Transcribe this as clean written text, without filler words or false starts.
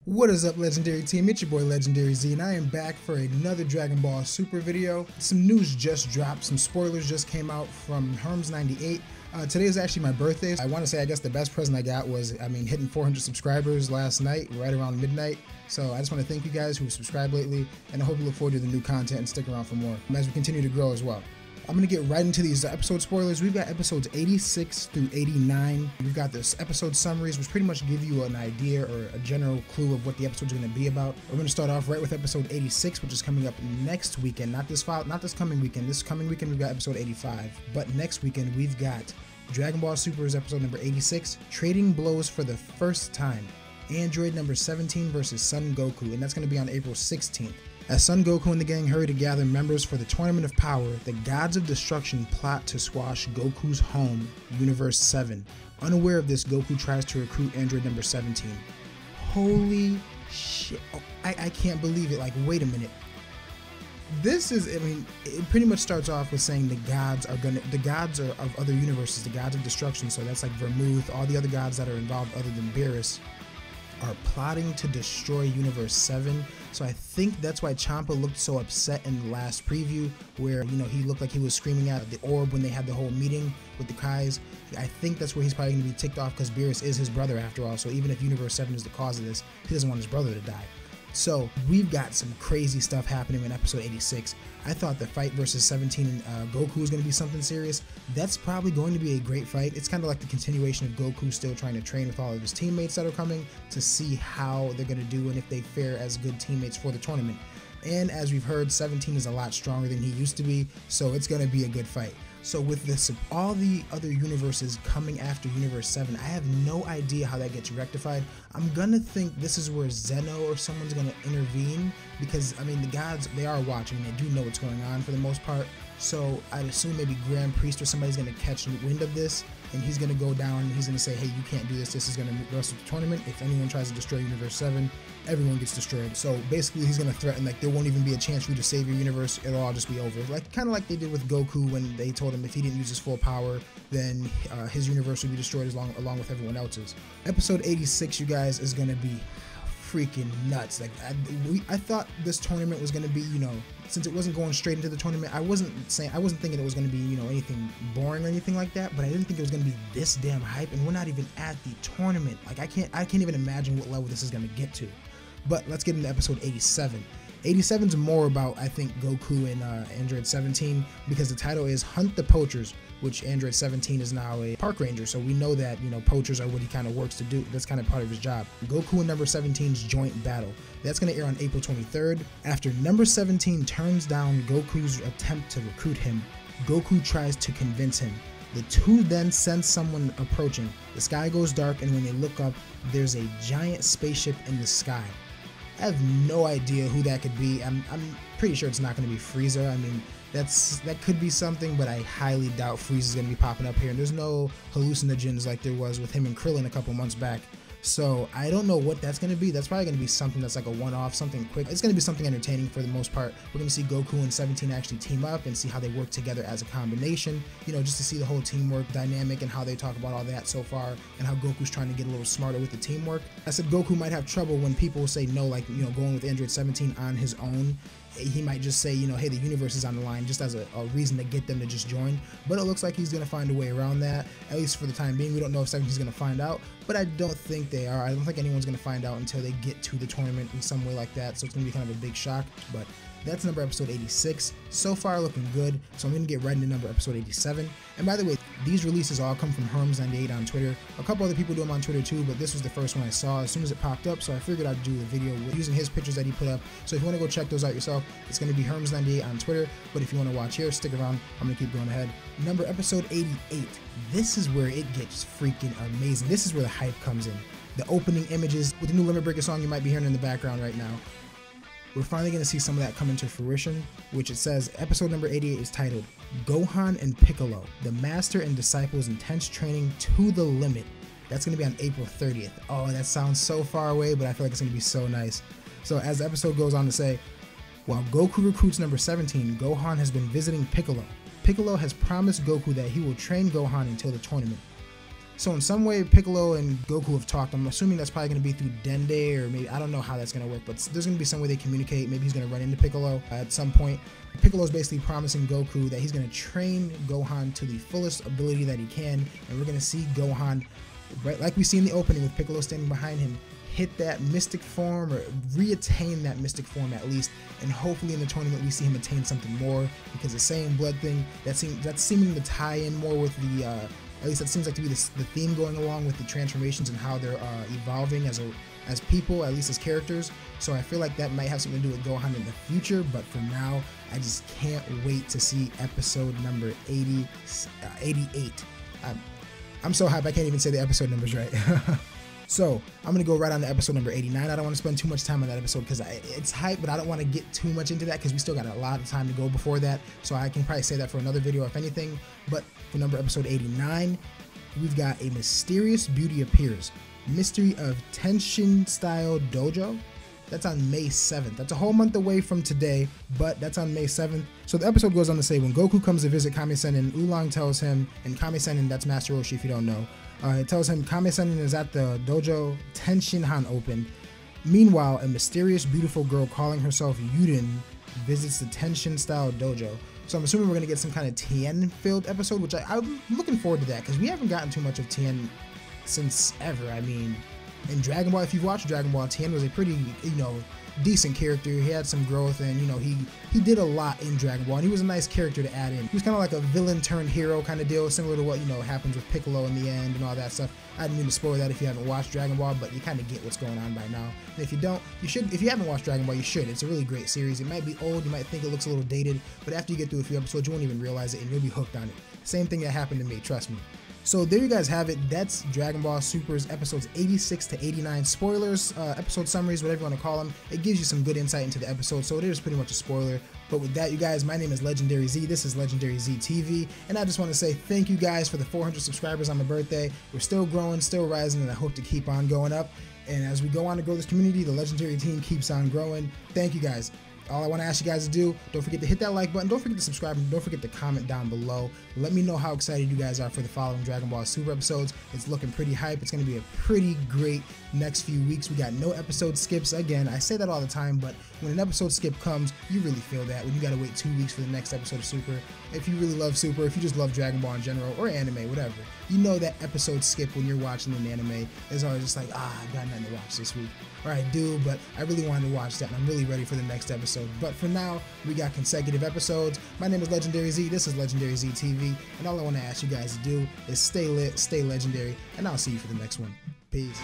What is up, Legendary Team? It's your boy Legendary Z, and I am back for another Dragon Ball Super video. Some news just dropped, some spoilers just came out from Herms98. Today is actually my birthday. I want to say, I guess the best present I got was, hitting 400 subscribers last night, right around midnight. So I just want to thank you guys who have subscribed lately, and I hope you look forward to the new content and stick around for more as we continue to grow as well. I'm going to get right into these episode spoilers. We've got episodes 86 through 89. We've got this episode summaries, which pretty much give you an idea or a general clue of what the episode's going to be about. We're going to start off right with episode 86, which is coming up next weekend. Not this coming weekend. This coming weekend, we've got episode 85. But next weekend, we've got Dragon Ball Super's episode number 86, Trading Blows for the First Time. Android No.17 versus Son Goku, and that's going to be on April 16th. As Son Goku and the gang hurry to gather members for the Tournament of Power, the Gods of Destruction plot to squash Goku's home, Universe 7. Unaware of this, Goku tries to recruit Android No.17. Holy shit. Oh, I can't believe it. Like, wait a minute. This is, it pretty much starts off with saying the gods are of other universes, the Gods of Destruction, so that's like Vermouth, all the other gods that are involved other than Beerus, are plotting to destroy Universe 7. So I think that's why Champa looked so upset in the last preview, where, you know, he looked like he was screaming at the orb when they had the whole meeting with the Kais. I think that's where he's probably going to be ticked off, because Beerus is his brother after all. So even if Universe 7 is the cause of this, he doesn't want his brother to die. So we've got some crazy stuff happening in episode 86. I thought the fight versus 17 and Goku was going to be something serious. That's probably going to be a great fight. It's kind of like the continuation of Goku still trying to train with all of his teammates that are coming to see how they're going to do and if they fare as good teammates for the tournament. And as we've heard, 17 is a lot stronger than he used to be, so it's going to be a good fight. So with this, all the other universes coming after Universe 7, I have no idea how that gets rectified. I'm gonna think this is where Zeno or someone's gonna intervene, because the gods, they are watching, they do know what's going on for the most part. So I'd assume maybe Grand Priest or somebody's gonna catch wind of this, and he's gonna go down and he's gonna say, hey, you can't do this, this is gonna rest of the tournament. If anyone tries to destroy Universe 7, everyone gets destroyed. So basically he's gonna threaten, like, there won't even be a chance for you to save your universe, it'll all just be over. Like, kind of like they did with Goku when they told him if he didn't use his full power, then his universe would be destroyed along with everyone else's. Episode 86, you guys, is gonna be freaking nuts. Like, I thought this tournament was gonna be, you know, since it wasn't going straight into the tournament, I wasn't thinking it was gonna be, you know, anything boring or anything like that, but I didn't think it was gonna be this damn hype, and we're not even at the tournament. Like, I can't even imagine what level this is gonna get to. But let's get into episode 87. 87's more about, I think, Goku and Android 17, because the title is Hunt the Poachers, which Android 17 is now a park ranger, so we know that, you know, poachers are what he kind of works to do. That's kind of part of his job. Goku and Number 17's joint battle. That's going to air on April 23rd. After Number 17 turns down Goku's attempt to recruit him, Goku tries to convince him. The two then sense someone approaching. The sky goes dark, and when they look up, there's a giant spaceship in the sky. I have no idea who that could be. I'm pretty sure it's not going to be Frieza. That could be something, but I highly doubt Frieza's going to be popping up here. And there's no hallucinogens like there was with him and Krillin a couple months back. So I don't know what that's going to be. That's probably going to be something that's like a one-off, something quick. It's going to be something entertaining for the most part. We're going to see Goku and 17 actually team up and see how they work together as a combination, you know, just to see the whole teamwork dynamic and how they talk about all that so far, and how Goku's trying to get a little smarter with the teamwork. I said Goku might have trouble when people say no, like, you know, going with Android 17 on his own. He might just say, you know, hey, the universe is on the line, just as a reason to get them to just join. But it looks like he's going to find a way around that, at least for the time being. We don't know if 17's going to find out, but I don't think they are. I don't think anyone's going to find out until they get to the tournament in some way like that, so it's going to be kind of a big shock. But that's number episode 86. So far looking good, so I'm going to get right into number episode 87. And by the way, these releases all come from Herms98 on Twitter. A couple other people do them on Twitter too, but this was the first one I saw as soon as it popped up, so I figured I'd do the video using his pictures that he put up. So if you want to go check those out yourself, it's going to be Herms98 on Twitter, but if you want to watch here, stick around. I'm going to keep going ahead. Number episode 88. This is where it gets freaking amazing. This is where the hype comes in. The opening images with the new Limit Breaker song you might be hearing in the background right now. We're finally going to see some of that come into fruition, which it says episode number 88 is titled Gohan and Piccolo, the Master and Disciples Intense Training to the Limit. That's going to be on April 30th. Oh, that sounds so far away, but I feel like it's going to be so nice. So as the episode goes on to say, while Goku recruits number 17, Gohan has been visiting Piccolo. Piccolo has promised Goku that he will train Gohan until the tournament. So in some way, Piccolo and Goku have talked. I'm assuming that's probably going to be through Dende, or maybe, I don't know how that's going to work, but there's going to be some way they communicate. Maybe he's going to run into Piccolo at some point. Piccolo's basically promising Goku that he's going to train Gohan to the fullest ability that he can, and we're going to see Gohan, right, like we see in the opening with Piccolo standing behind him, hit that mystic form, or reattain that mystic form at least, and hopefully in the tournament we see him attain something more, because the Saiyan blood thing, that's seeming to tie in more with the, at least that seems like to be the theme going along with the transformations and how they're evolving as people, at least as characters. So I feel like that might have something to do with Gohan in the future, but for now, I just can't wait to see episode number 88. I'm so hyped I can't even say the episode numbers right. So I'm going to go right on to episode number 89. I don't want to spend too much time on that episode because it's hype, but I don't want to get too much into that because we still got a lot of time to go before that. So I can probably say that for another video if anything. But for episode 89, we've got a mysterious beauty appears. Mystery of Tenshin-Style Dojo. That's on May 7th. That's a whole month away from today, but that's on May 7th. So the episode goes on to say when Goku comes to visit Kame-sennin, Oolong tells him, and Kame-sennin, that's Master Roshi if you don't know, it tells him Kame-sennin is at the dojo Tenshinhan open. Meanwhile, a mysterious beautiful girl calling herself Yurin visits the Tenshin-Style Dojo. So I'm assuming we're going to get some kind of Tien-filled episode, which I'm looking forward to that because we haven't gotten too much of Tien since ever. I mean, in Dragon Ball, if you've watched Dragon Ball, Tien was a pretty, decent character. He had some growth, and he did a lot in Dragon Ball, and he was a nice character to add in. He was kind of like a villain turned hero kind of deal, similar to what happens with Piccolo in the end and all that stuff. I didn't mean to spoil that if you haven't watched Dragon Ball, but you kind of get what's going on by now. And if you don't, you should. If you haven't watched Dragon Ball, you should. It's a really great series. It might be old, you might think it looks a little dated, but after you get through a few episodes, you won't even realize it, and you'll be hooked on it. Same thing that happened to me, trust me. So there you guys have it. That's Dragon Ball Super's episodes 86 to 89. Spoilers, episode summaries, whatever you want to call them. It gives you some good insight into the episode, so it is pretty much a spoiler. But with that, you guys, my name is Legendary Z. This is Legendary Z TV, and I just want to say thank you guys for the 400 subscribers on my birthday. We're still growing, still rising, and I hope to keep on going up. And as we go on to grow this community, the Legendary team keeps on growing. Thank you guys. All I want to ask you guys to do, don't forget to hit that like button, don't forget to subscribe, and don't forget to comment down below. Let me know how excited you guys are for the following Dragon Ball Super episodes. It's looking pretty hype. It's going to be a pretty great next few weeks. We got no episode skips. Again, I say that all the time, but when an episode skip comes, you really feel that when you got to wait 2 weeks for the next episode of Super. If you really love Super, if you just love Dragon Ball in general, or anime, whatever, you know that episode skip when you're watching an anime is always just like, I got nothing to watch this week. Or I do, but I really wanted to watch that, and I'm really ready for the next episode. But for now, we got consecutive episodes. My name is Legendary Z, this is Legendary Z TV, and all I want to ask you guys to do is stay lit, stay legendary, and I'll see you for the next one. Peace.